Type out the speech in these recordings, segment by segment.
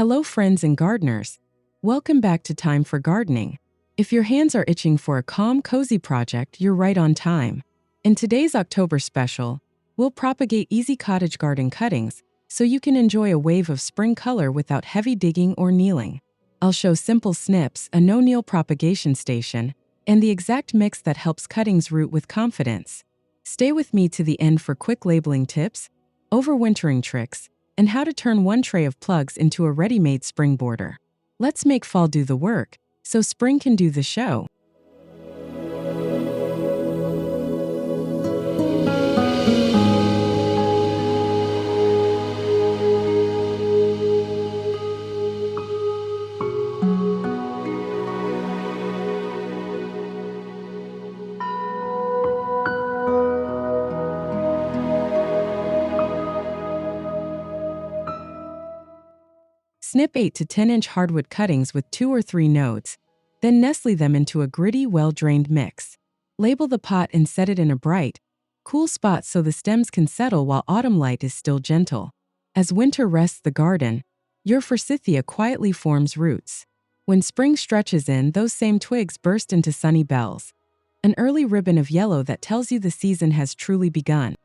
Hello friends and gardeners. Welcome back to Time for Gardening. If your hands are itching for a calm, cozy project, you're right on time. In today's October special, we'll propagate easy cottage garden cuttings so you can enjoy a wave of spring color without heavy digging or kneeling. I'll show simple snips, a no-kneel propagation station, and the exact mix that helps cuttings root with confidence. Stay with me to the end for quick labeling tips, overwintering tricks, and how to turn one tray of plugs into a ready-made spring border. Let's make fall do the work, so spring can do the show. Snip 8 to 10-inch hardwood cuttings with 2 or 3 nodes, then nestle them into a gritty, well-drained mix. Label the pot and set it in a bright, cool spot so the stems can settle while autumn light is still gentle. As winter rests the garden, your Forsythia quietly forms roots. When spring stretches in, those same twigs burst into sunny bells, an early ribbon of yellow that tells you the season has truly begun.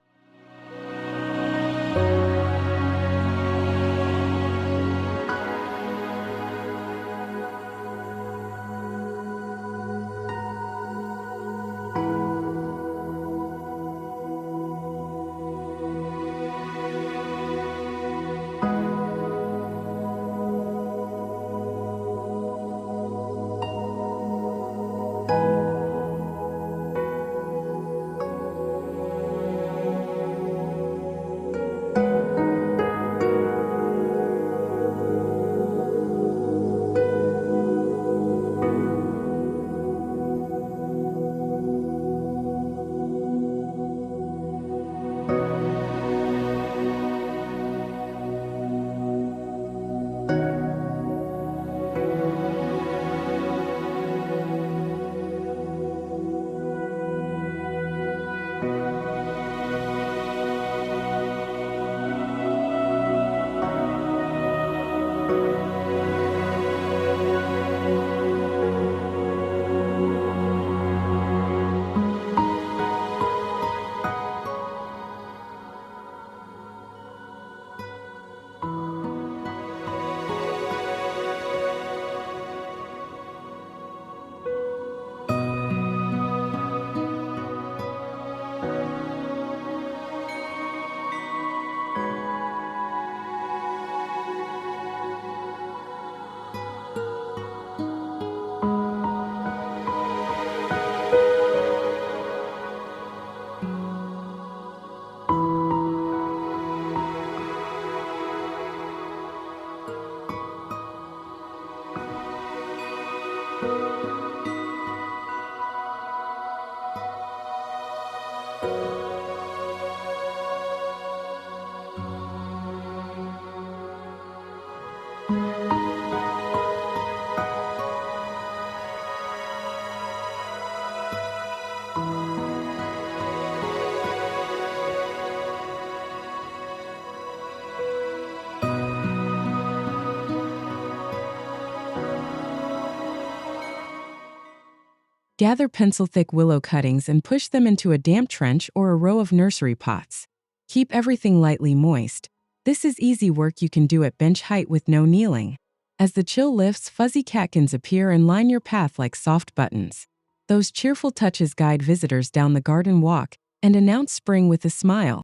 Gather pencil-thick willow cuttings and push them into a damp trench or a row of nursery pots. Keep everything lightly moist. This is easy work you can do at bench height with no kneeling. As the chill lifts, fuzzy catkins appear and line your path like soft buttons. Those cheerful touches guide visitors down the garden walk and announce spring with a smile.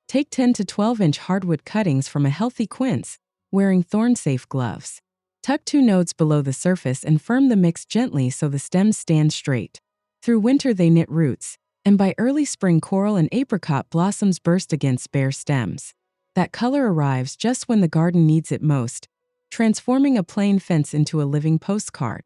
Take 10 to 12-inch hardwood cuttings from a healthy quince, wearing thorn-safe gloves. Tuck 2 nodes below the surface and firm the mix gently so the stems stand straight. Through winter they knit roots, and by early spring coral and apricot blossoms burst against bare stems. That color arrives just when the garden needs it most, transforming a plain fence into a living postcard.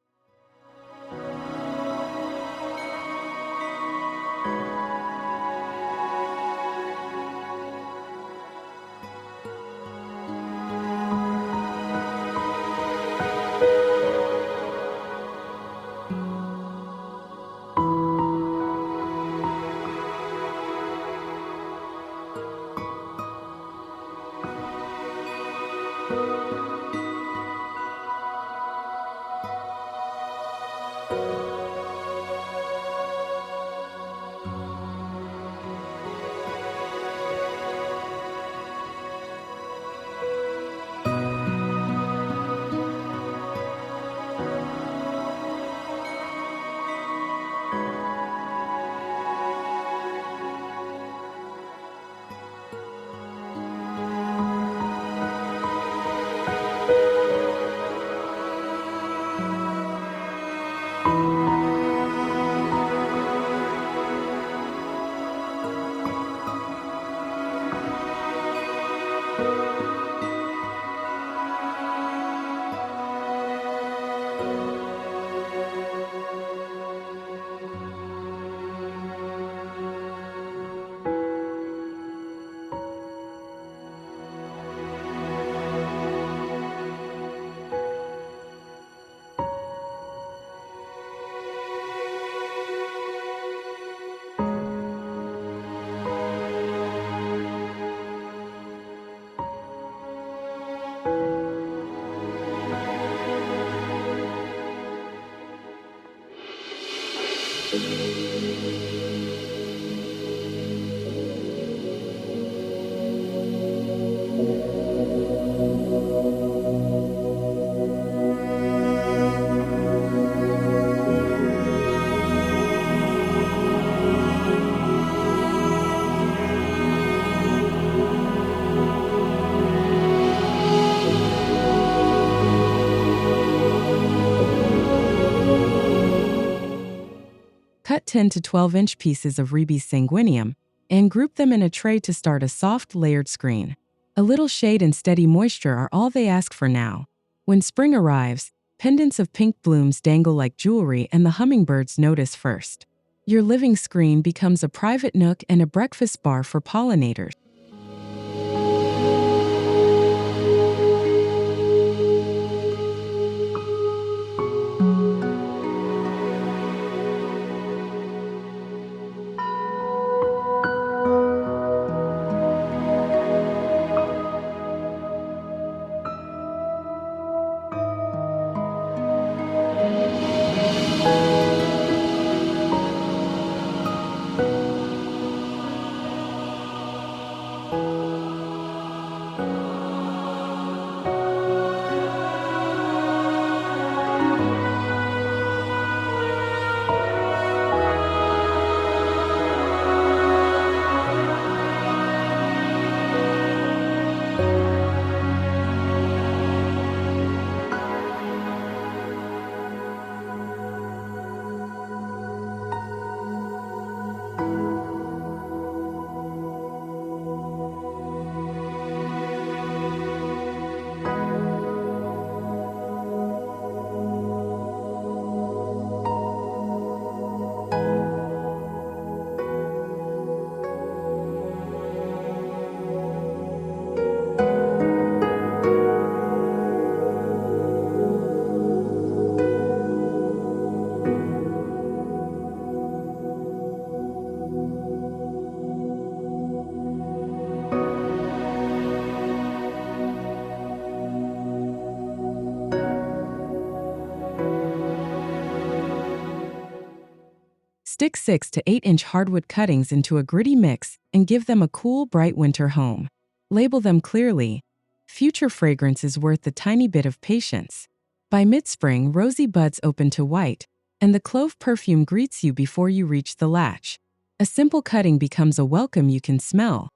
Cut 10 to 12-inch pieces of Rebis sanguineum and group them in a tray to start a soft, layered screen. A little shade and steady moisture are all they ask for now. When spring arrives, pendants of pink blooms dangle like jewelry and the hummingbirds notice first. Your living screen becomes a private nook and a breakfast bar for pollinators. Stick 6 to 8-inch hardwood cuttings into a gritty mix and give them a cool, bright winter home. Label them clearly. Future fragrance is worth the tiny bit of patience. By mid-spring, rosy buds open to white, and the clove perfume greets you before you reach the latch. A simple cutting becomes a welcome you can smell.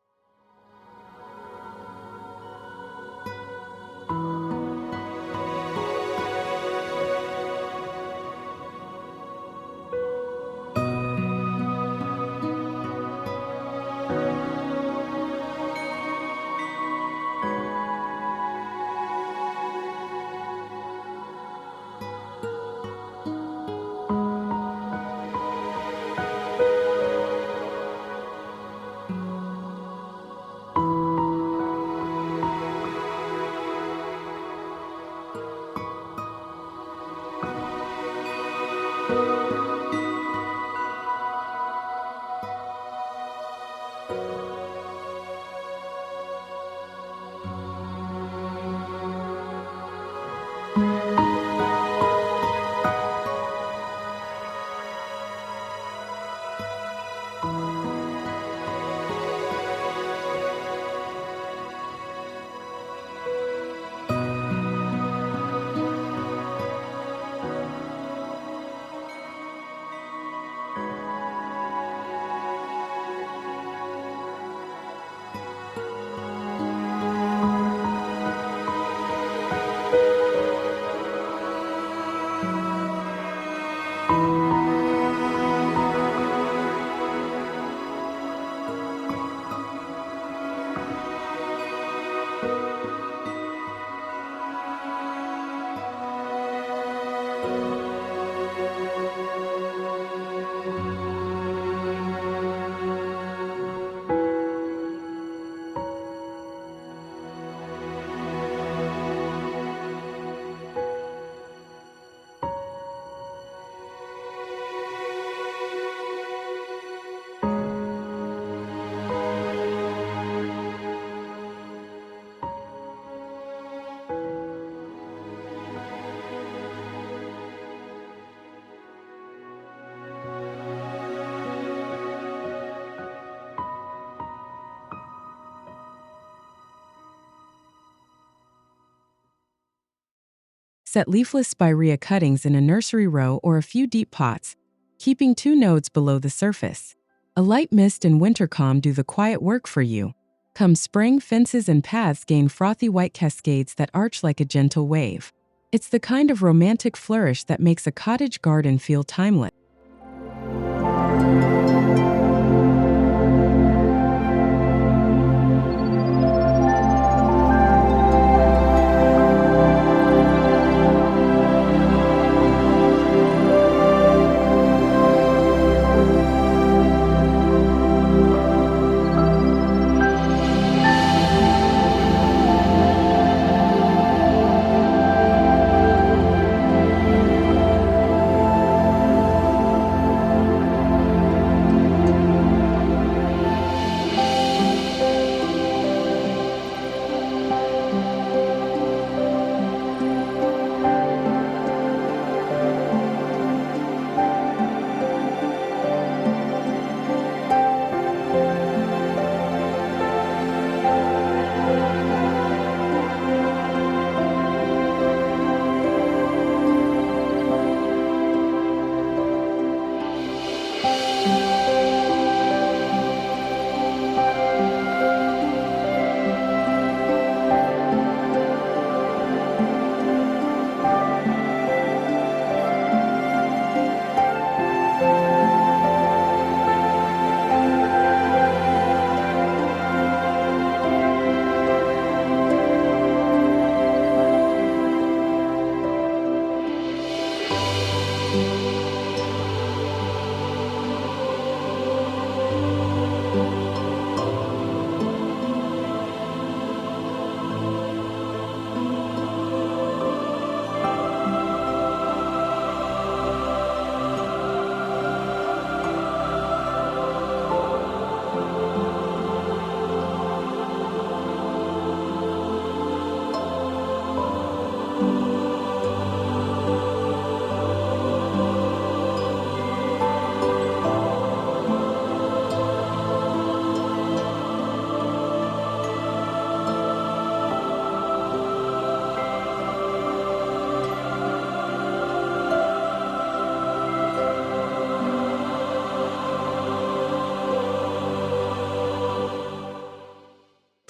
Set leafless Spirea cuttings in a nursery row or a few deep pots, keeping 2 nodes below the surface. A light mist and winter calm do the quiet work for you. Come spring, fences and paths gain frothy white cascades that arch like a gentle wave. It's the kind of romantic flourish that makes a cottage garden feel timeless.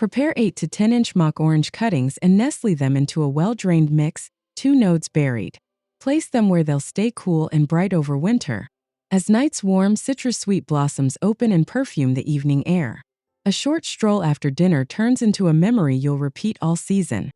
Prepare 8 to 10-inch mock orange cuttings and nestle them into a well-drained mix, 2 nodes buried. Place them where they'll stay cool and bright over winter. As nights warm, citrus-sweet blossoms open and perfume the evening air. A short stroll after dinner turns into a memory you'll repeat all season.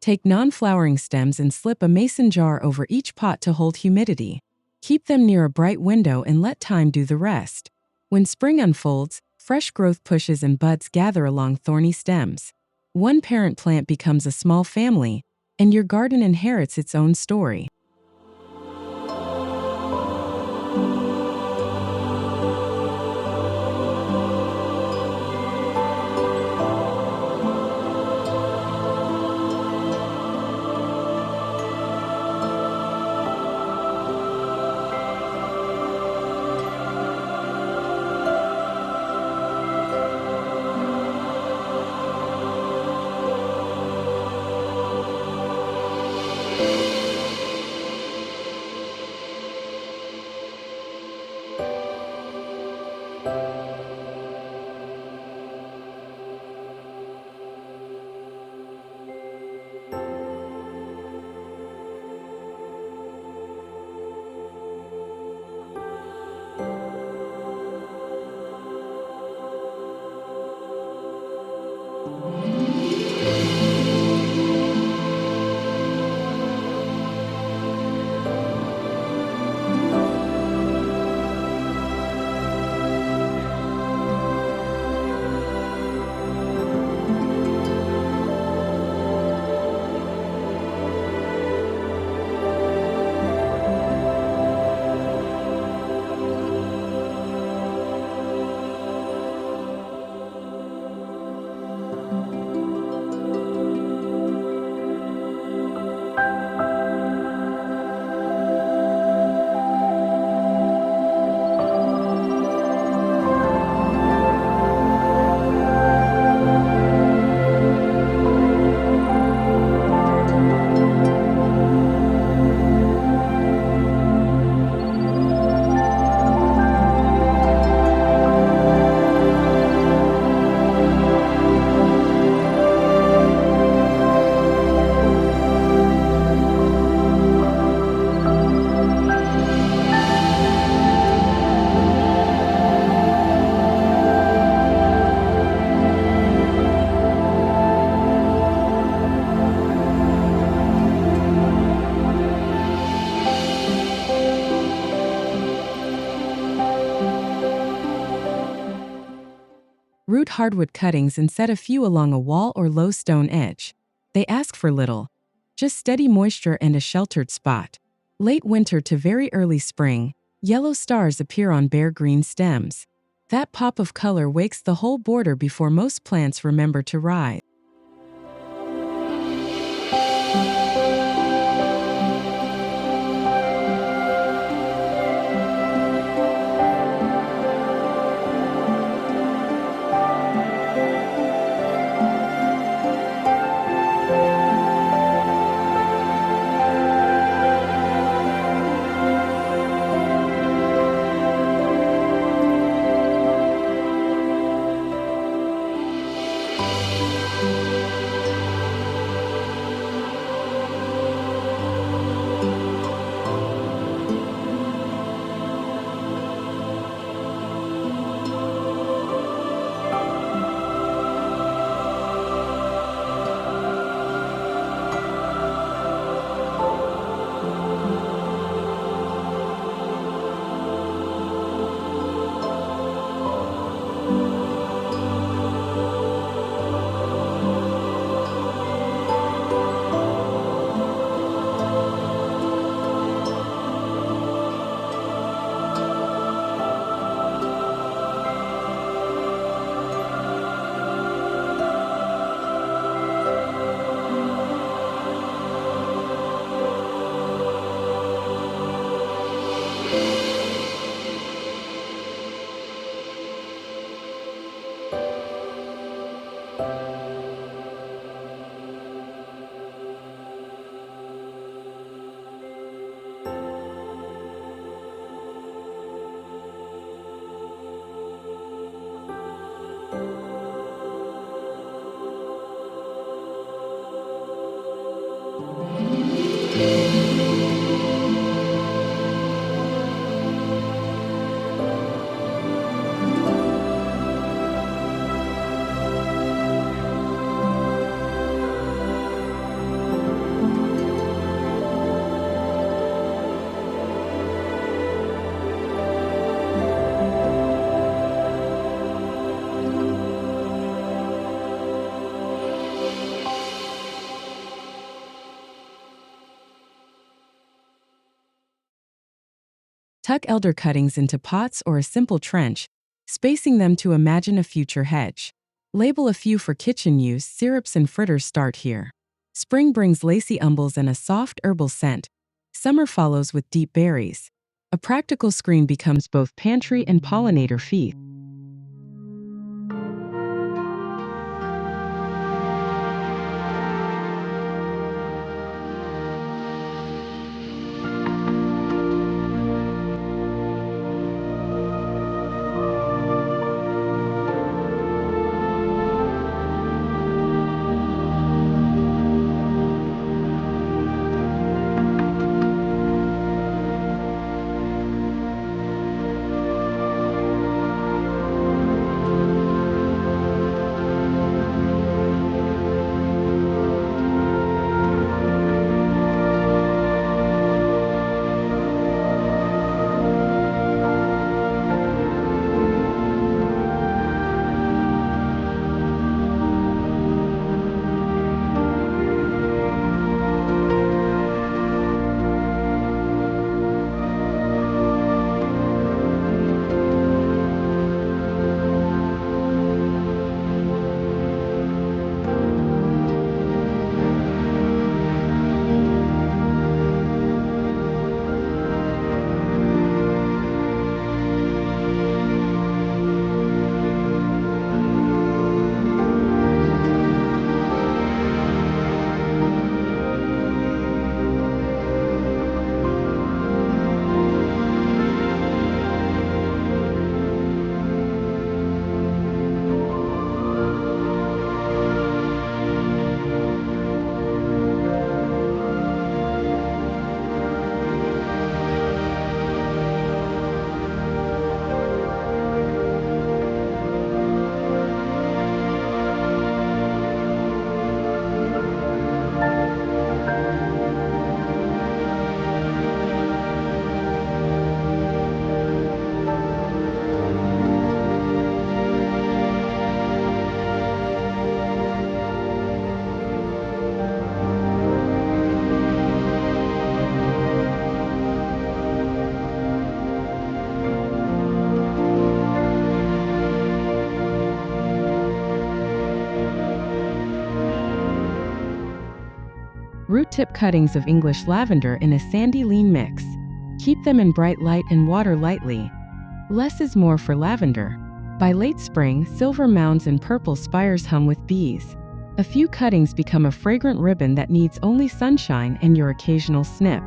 Take non-flowering stems and slip a mason jar over each pot to hold humidity. Keep them near a bright window and let time do the rest. When spring unfolds, fresh growth pushes and buds gather along thorny stems. One parent plant becomes a small family, and your garden inherits its own story. Include hardwood cuttings and set a few along a wall or low stone edge. They ask for little, just steady moisture and a sheltered spot. Late winter to very early spring, yellow stars appear on bare green stems. That pop of color wakes the whole border before most plants remember to rise. Tuck elder cuttings into pots or a simple trench, spacing them to imagine a future hedge. Label a few for kitchen use. Syrups and fritters start here. Spring brings lacy umbels and a soft herbal scent. Summer follows with deep berries. A practical screen becomes both pantry and pollinator feast. Root tip cuttings of English lavender in a sandy lean mix. Keep them in bright light and water lightly. Less is more for lavender. By late spring, silver mounds and purple spires hum with bees. A few cuttings become a fragrant ribbon that needs only sunshine and your occasional snip.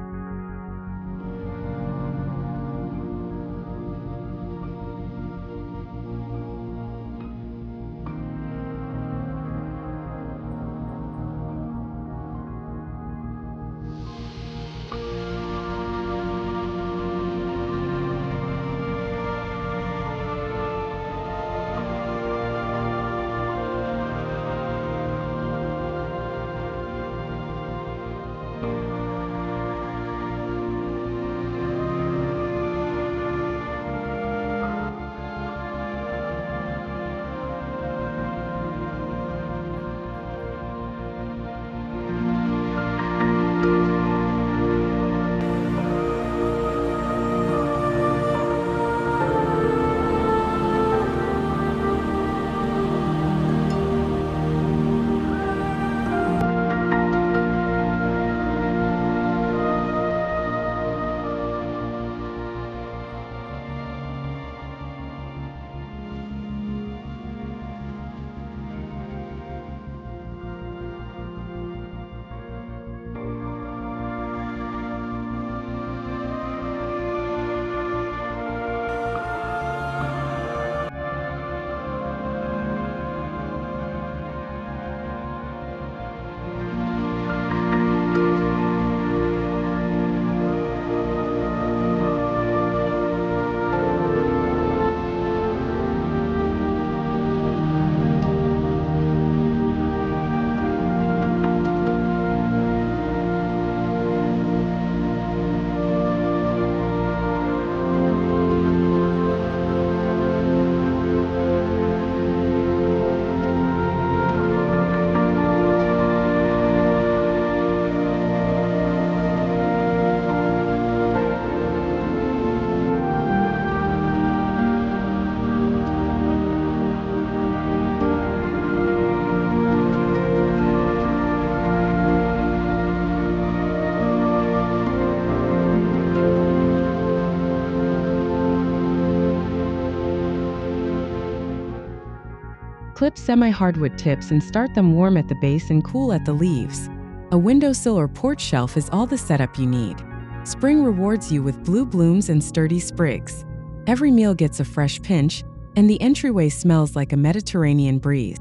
Clip semi-hardwood tips and start them warm at the base and cool at the leaves. A windowsill or porch shelf is all the setup you need. Spring rewards you with blue blooms and sturdy sprigs. Every meal gets a fresh pinch, and the entryway smells like a Mediterranean breeze.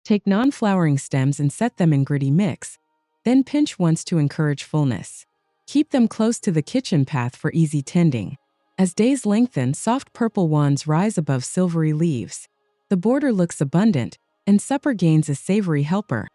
Take non-flowering stems and set them in gritty mix, then pinch once to encourage fullness. Keep them close to the kitchen path for easy tending. As days lengthen, soft purple wands rise above silvery leaves. The border looks abundant, and supper gains a savory helper.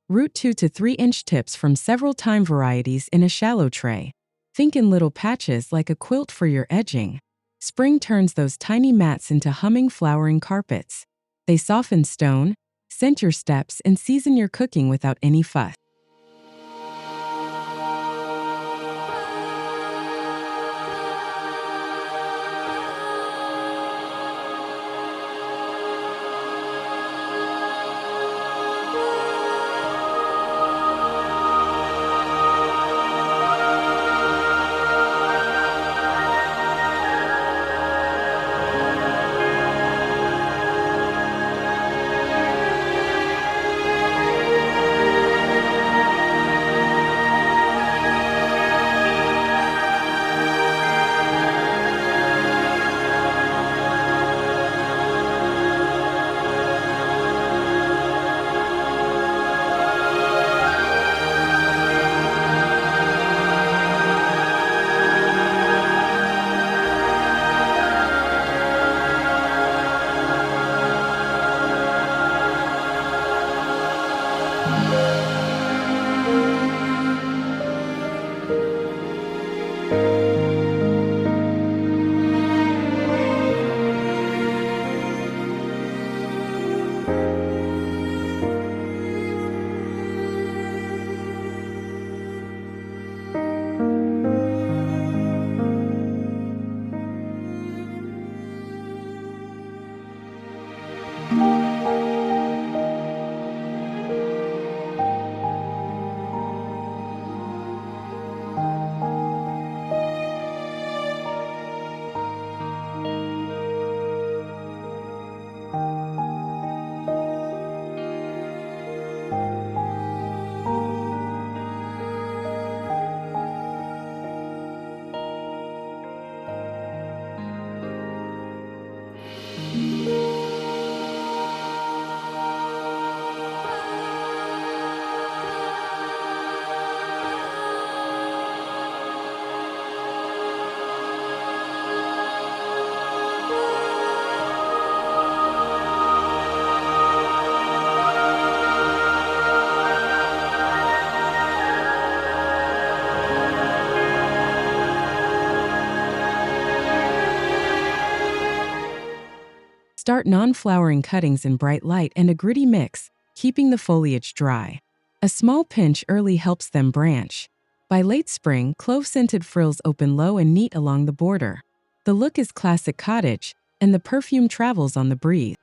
Root 2 to 3 inch tips from several thyme varieties in a shallow tray. Think in little patches like a quilt for your edging. Spring turns those tiny mats into humming flowering carpets. They soften stone, scent your steps, and season your cooking without any fuss. Start non-flowering cuttings in bright light and a gritty mix, keeping the foliage dry. A small pinch early helps them branch. By late spring, clove-scented frills open low and neat along the border. The look is classic cottage, and the perfume travels on the breeze.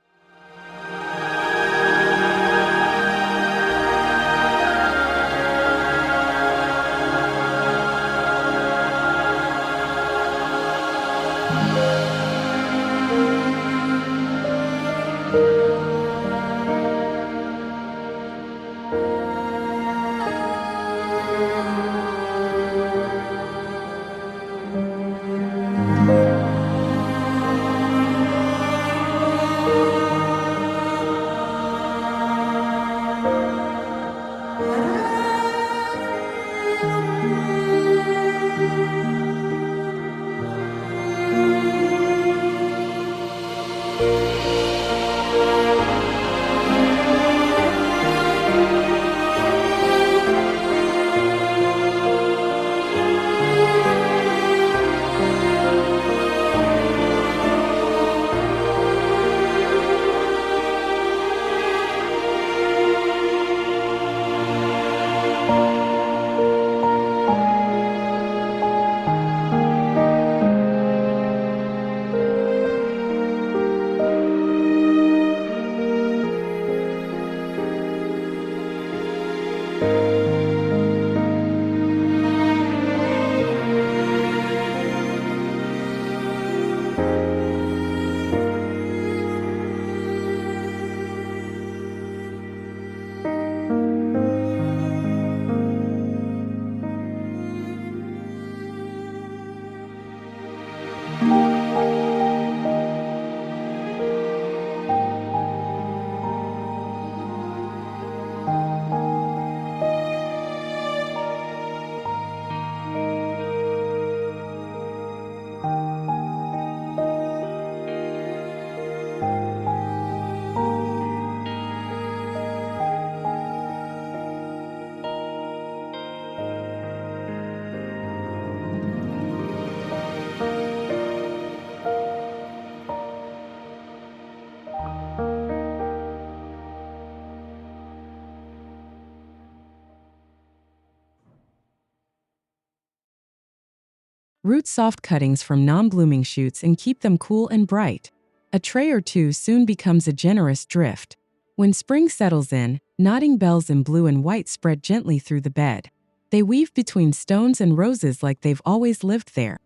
Root soft cuttings from non-blooming shoots and keep them cool and bright. A tray or two soon becomes a generous drift. When spring settles in, nodding bells in blue and white spread gently through the bed. They weave between stones and roses like they've always lived there.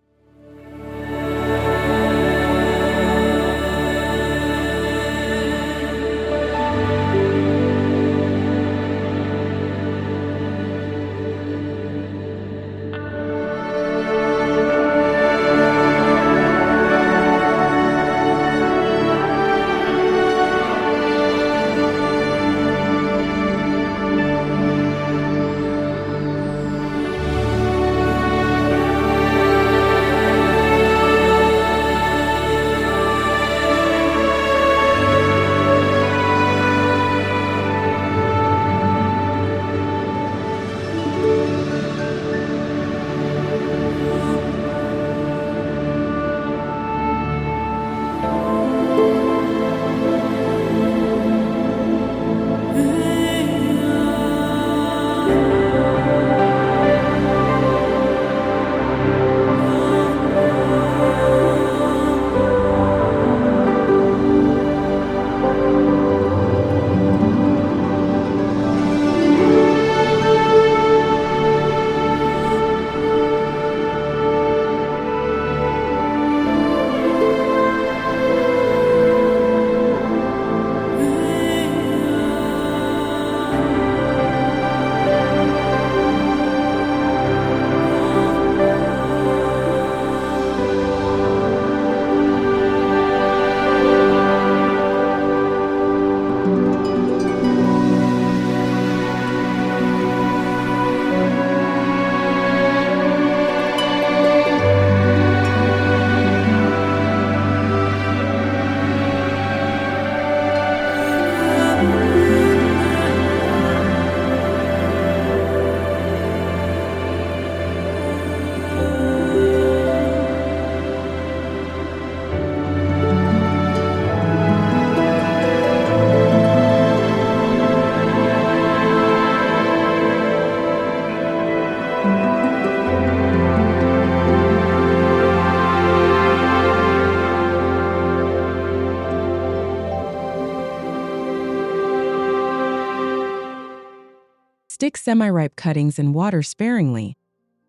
Stick semi-ripe cuttings and water sparingly.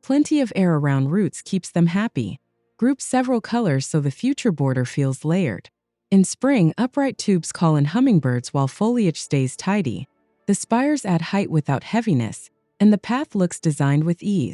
Plenty of air around roots keeps them happy. Group several colors so the future border feels layered. In spring, upright tubes call in hummingbirds while foliage stays tidy. The spires add height without heaviness, and the path looks designed with ease.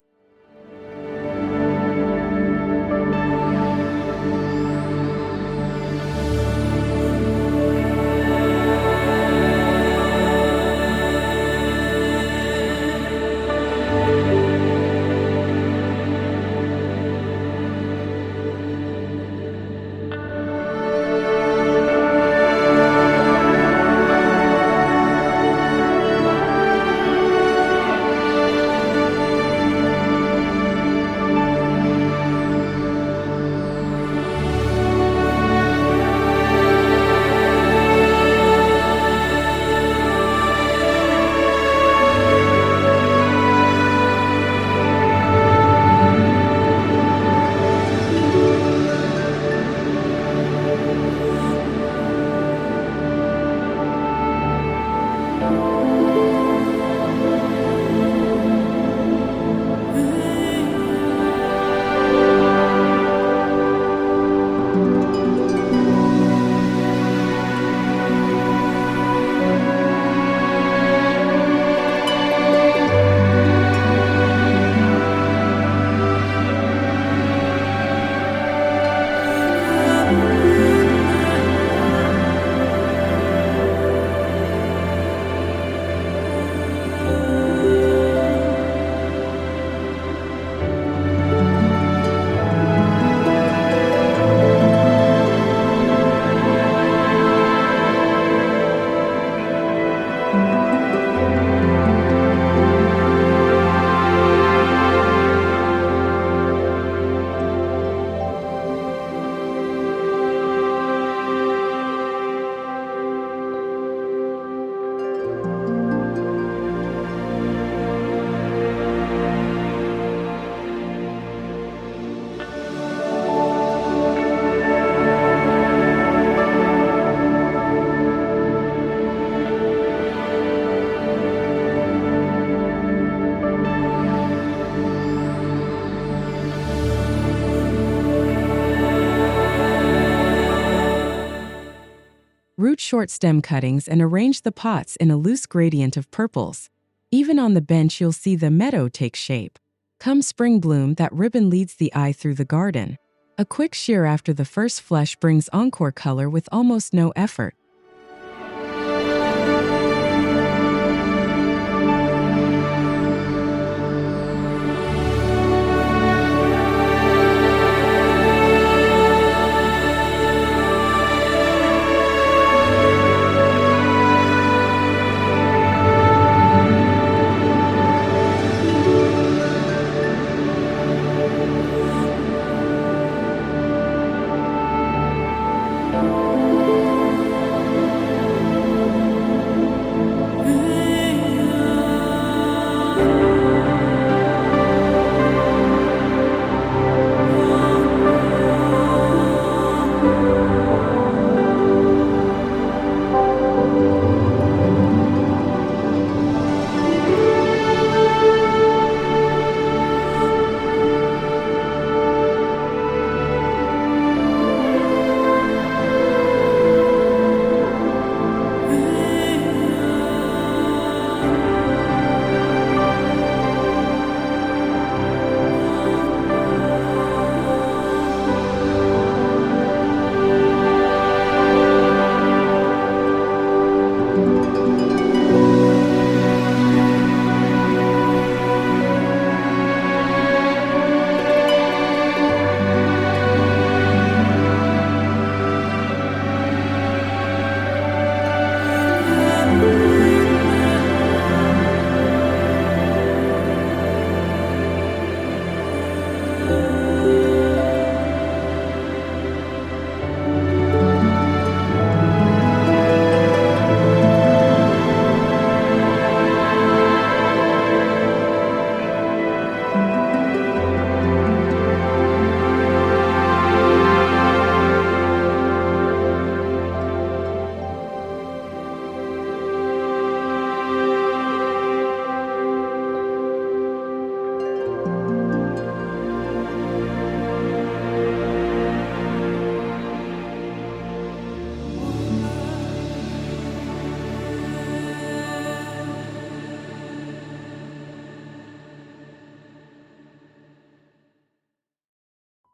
Root short stem cuttings and arrange the pots in a loose gradient of purples. Even on the bench you'll see the meadow take shape. Come spring bloom, that ribbon leads the eye through the garden. A quick shear after the first flush brings encore color with almost no effort.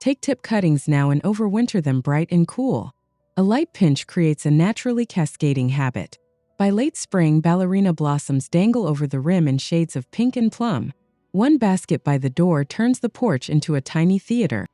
Take tip cuttings now and overwinter them bright and cool. A light pinch creates a naturally cascading habit. By late spring, ballerina blossoms dangle over the rim in shades of pink and plum. One basket by the door turns the porch into a tiny theater.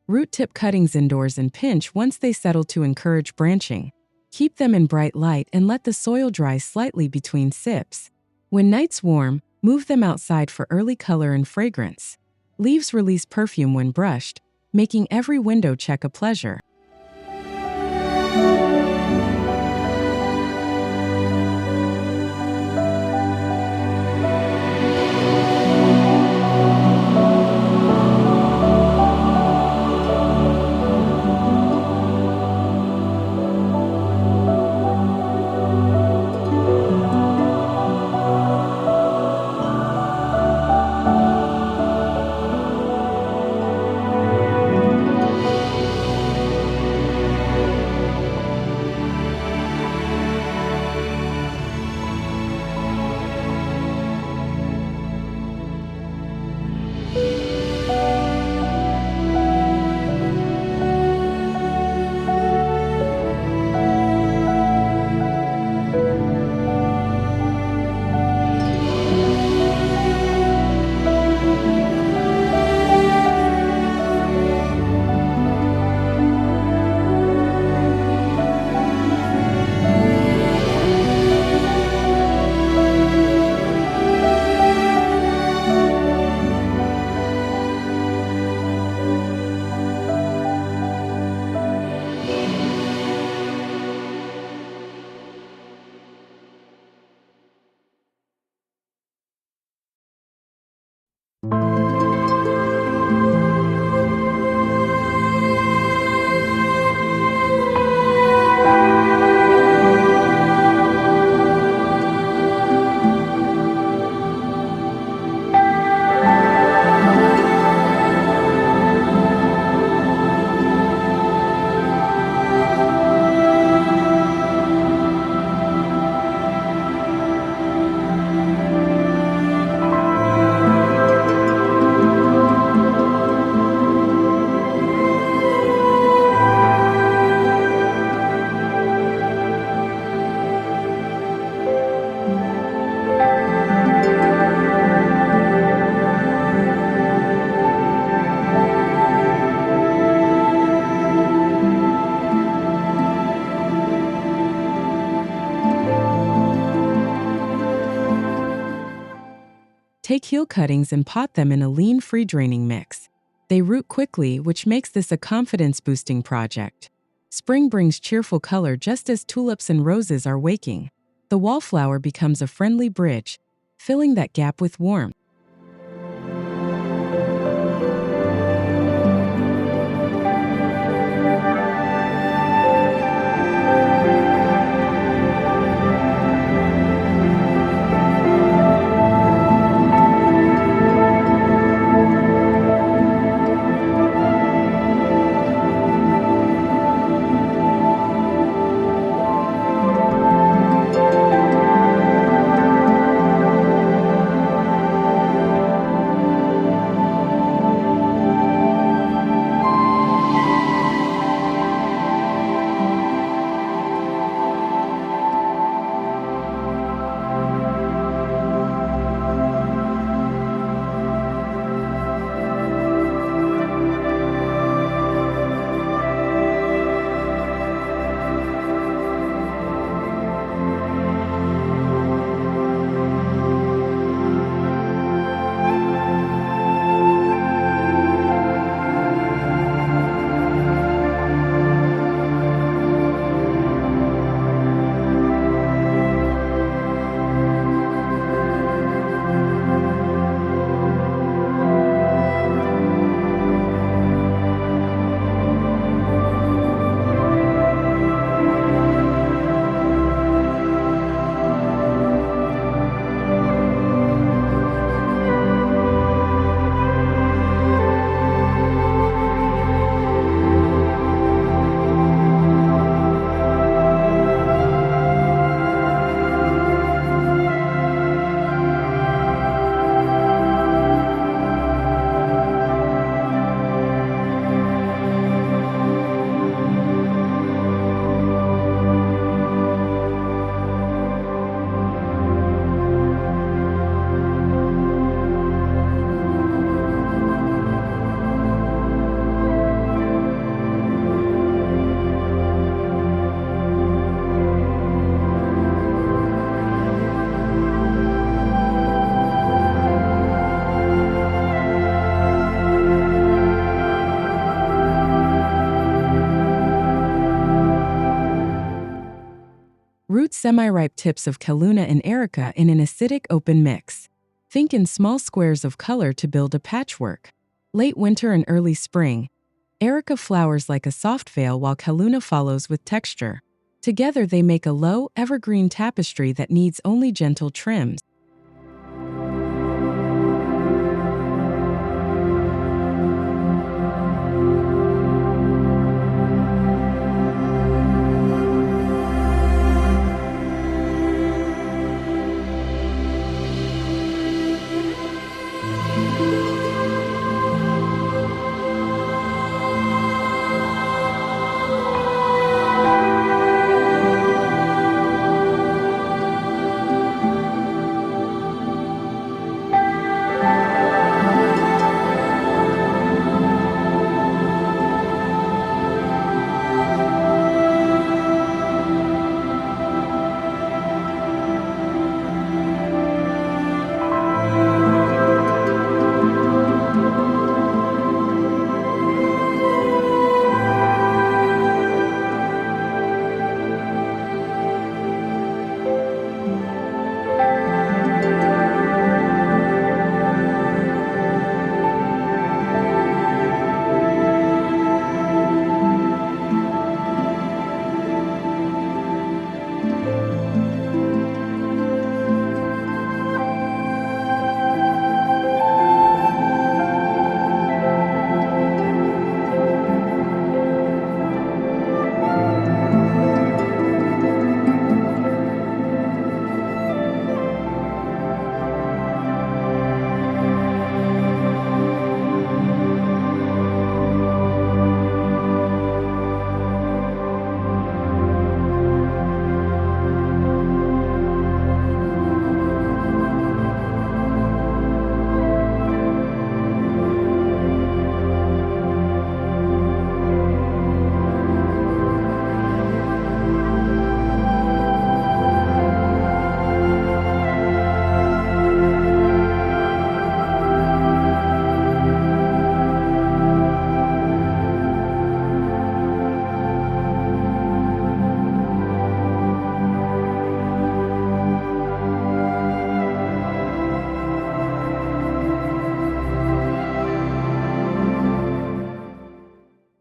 Root tip cuttings indoors and pinch once they settle to encourage branching. Keep them in bright light and let the soil dry slightly between sips. When nights warm, move them outside for early color and fragrance. Leaves release perfume when brushed, making every window check a pleasure. Take heel cuttings and pot them in a lean, free-draining mix. They root quickly, which makes this a confidence-boosting project. Spring brings cheerful color just as tulips and roses are waking. The wallflower becomes a friendly bridge, filling that gap with warmth. Root semi-ripe tips of Calluna and Erica in an acidic open mix. Think in small squares of color to build a patchwork. Late winter and early spring, Erica flowers like a soft veil while Calluna follows with texture. Together they make a low, evergreen tapestry that needs only gentle trims.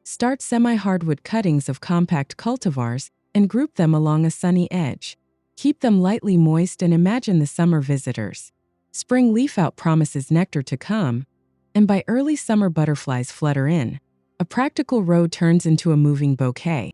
Start semi-hardwood cuttings of compact cultivars and group them along a sunny edge. Keep them lightly moist and imagine the summer visitors. Spring leaf-out promises nectar to come, and by early summer butterflies flutter in. A practical row turns into a moving bouquet.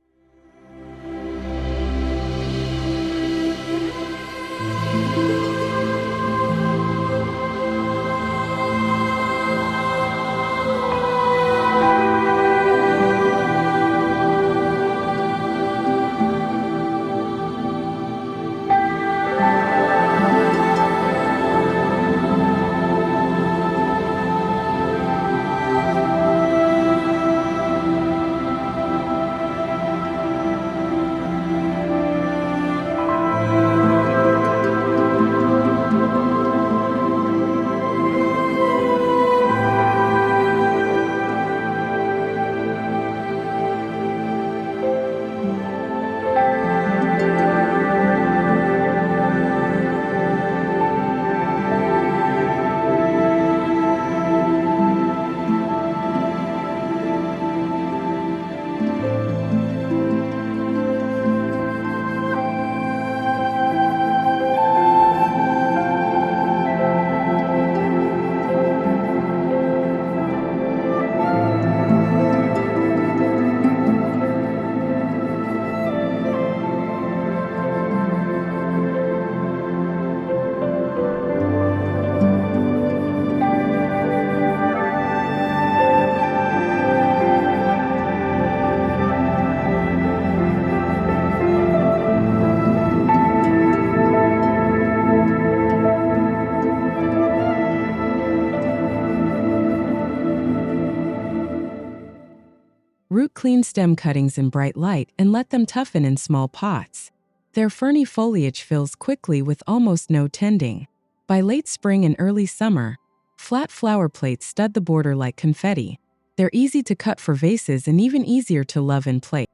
Root clean stem cuttings in bright light and let them toughen in small pots. Their ferny foliage fills quickly with almost no tending. By late spring and early summer, flat flower plates stud the border like confetti. They're easy to cut for vases and even easier to love in plate.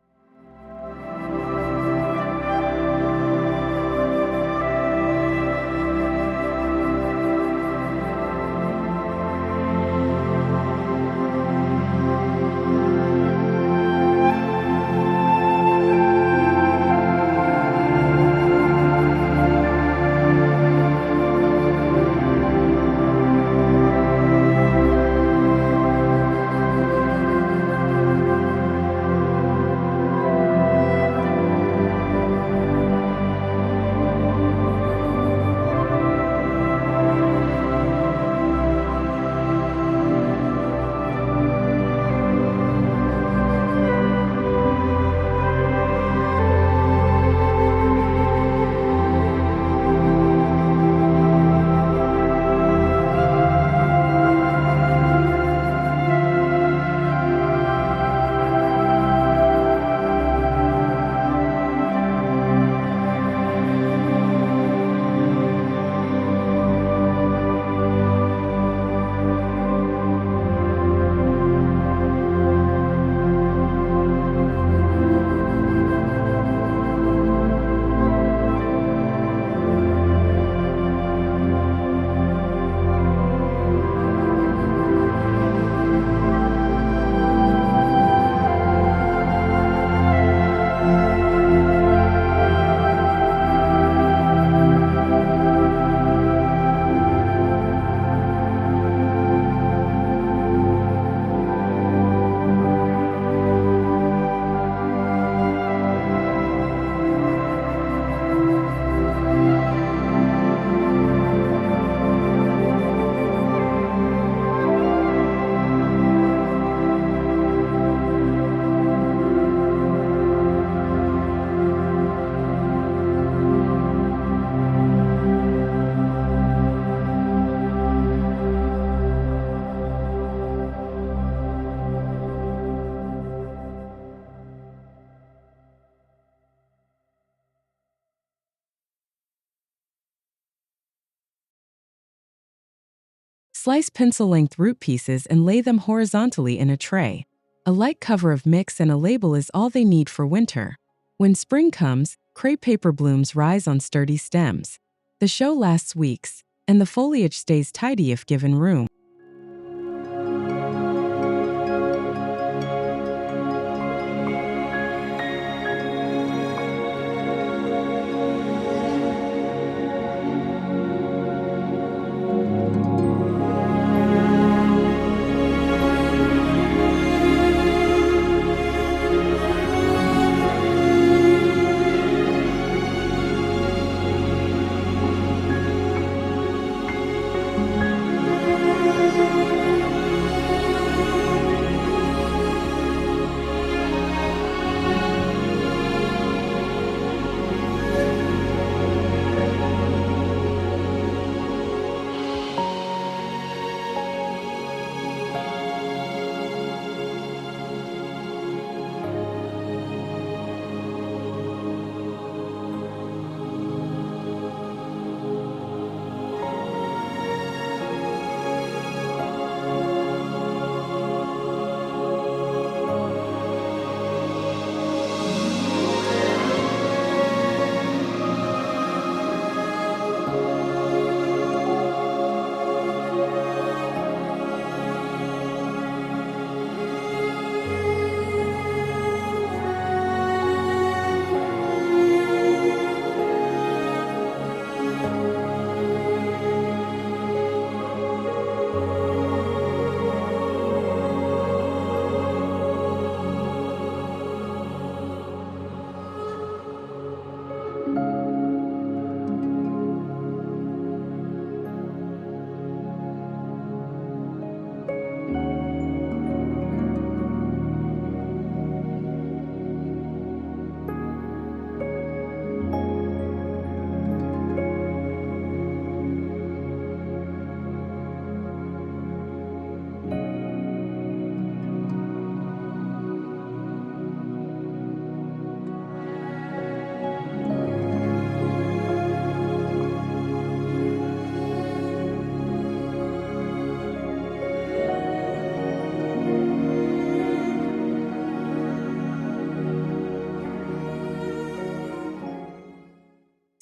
Slice pencil-length root pieces and lay them horizontally in a tray. A light cover of mix and a label is all they need for winter. When spring comes, crepe paper blooms rise on sturdy stems. The show lasts weeks, and the foliage stays tidy if given room.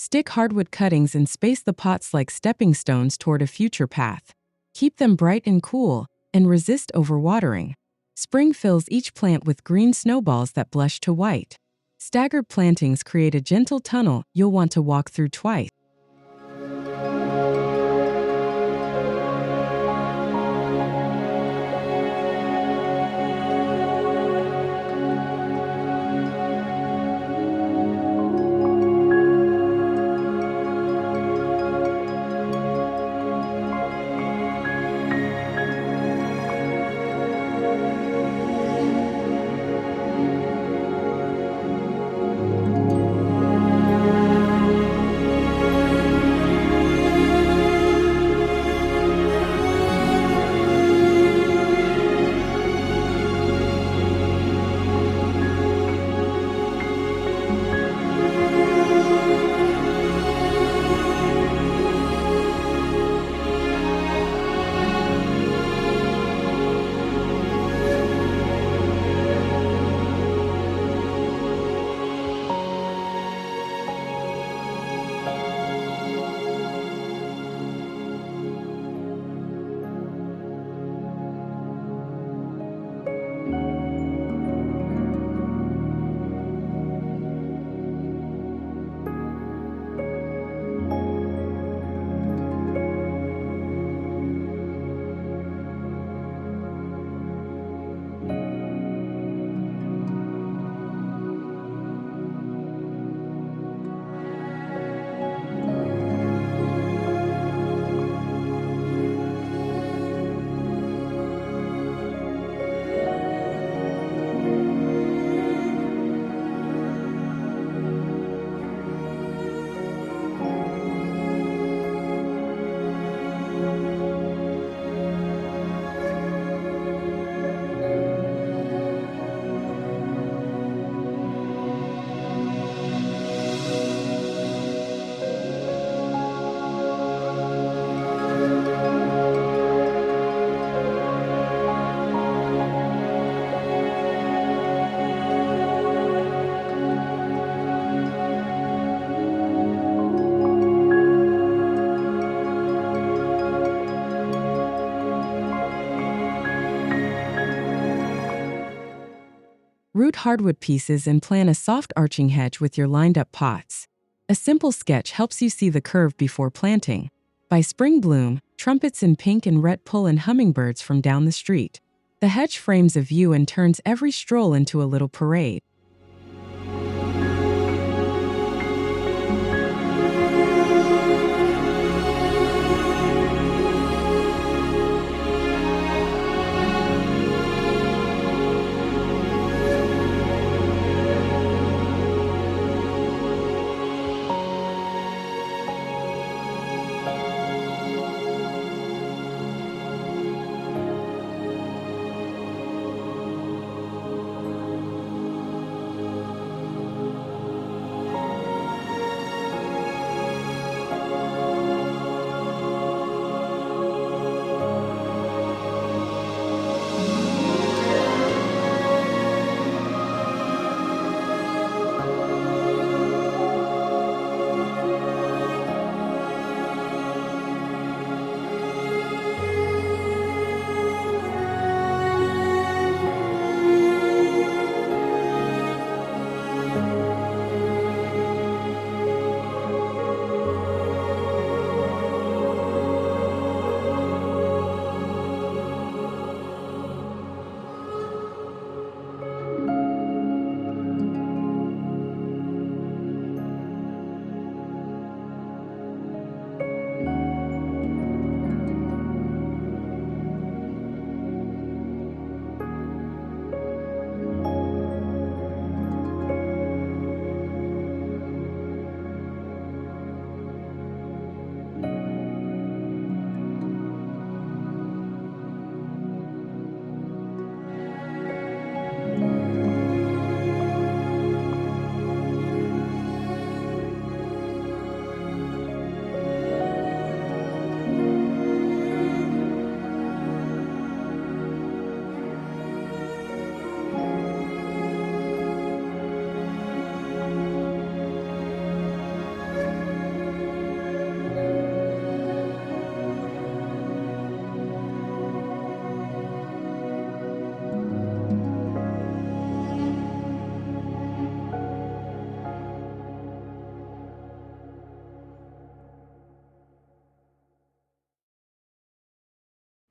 Stick hardwood cuttings and space the pots like stepping stones toward a future path. Keep them bright and cool, and resist overwatering. Spring fills each plant with green snowballs that blush to white. Staggered plantings create a gentle tunnel you'll want to walk through twice. Root hardwood pieces and plant a soft arching hedge with your lined-up pots. A simple sketch helps you see the curve before planting. By spring bloom, trumpets in pink and red pull in hummingbirds from down the street. The hedge frames a view and turns every stroll into a little parade.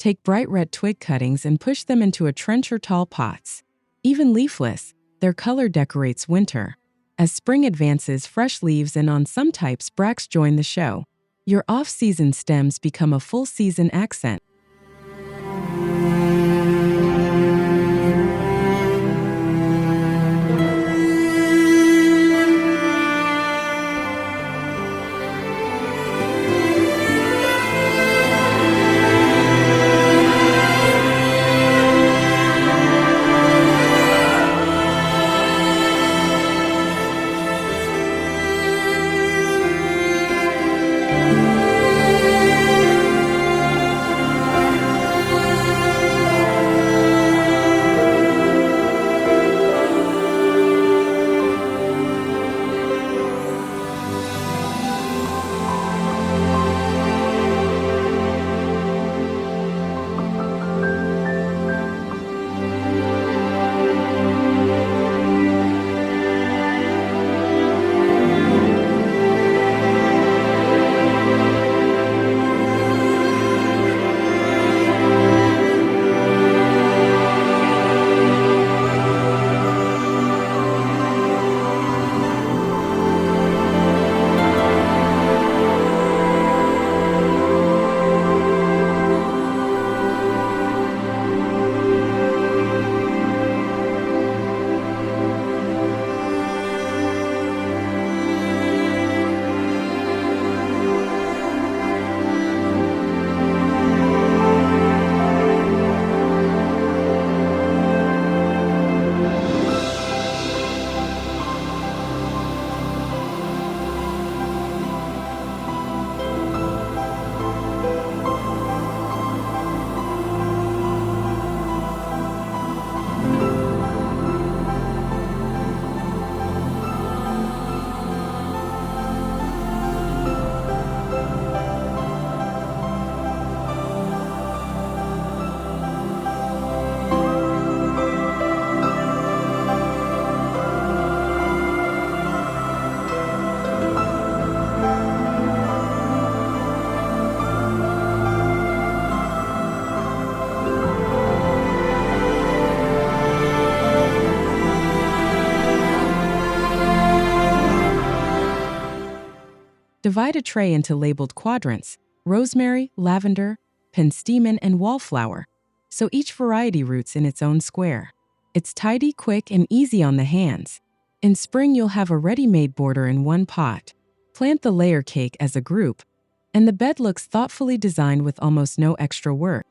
Take bright red twig cuttings and push them into a trench or tall pots. Even leafless, their color decorates winter. As spring advances, fresh leaves and on some types bracts join the show. Your off-season stems become a full-season accent. Divide a tray into labeled quadrants: rosemary, lavender, penstemon, and wallflower, so each variety roots in its own square. It's tidy, quick, and easy on the hands. In spring, you'll have a ready-made border in one pot. Plant the layer cake as a group, and the bed looks thoughtfully designed with almost no extra work.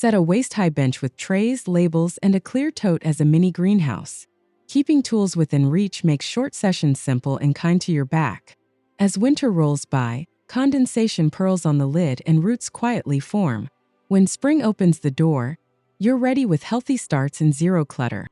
Set a waist-high bench with trays, labels, and a clear tote as a mini greenhouse. Keeping tools within reach makes short sessions simple and kind to your back. As winter rolls by, condensation pearls on the lid and roots quietly form. When spring opens the door, you're ready with healthy starts and zero clutter.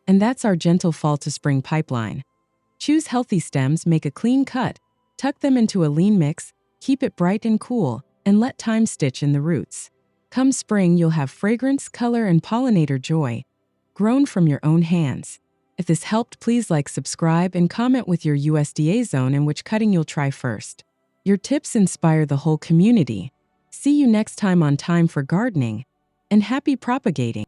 And that's our gentle fall to spring pipeline. Choose healthy stems, make a clean cut, tuck them into a lean mix, keep it bright and cool, and let time stitch in the roots. Come spring, you'll have fragrance, color, and pollinator joy, grown from your own hands. If this helped, please like, subscribe, and comment with your USDA zone and which cutting you'll try first. Your tips inspire the whole community. See you next time on Time for Gardening, and happy propagating!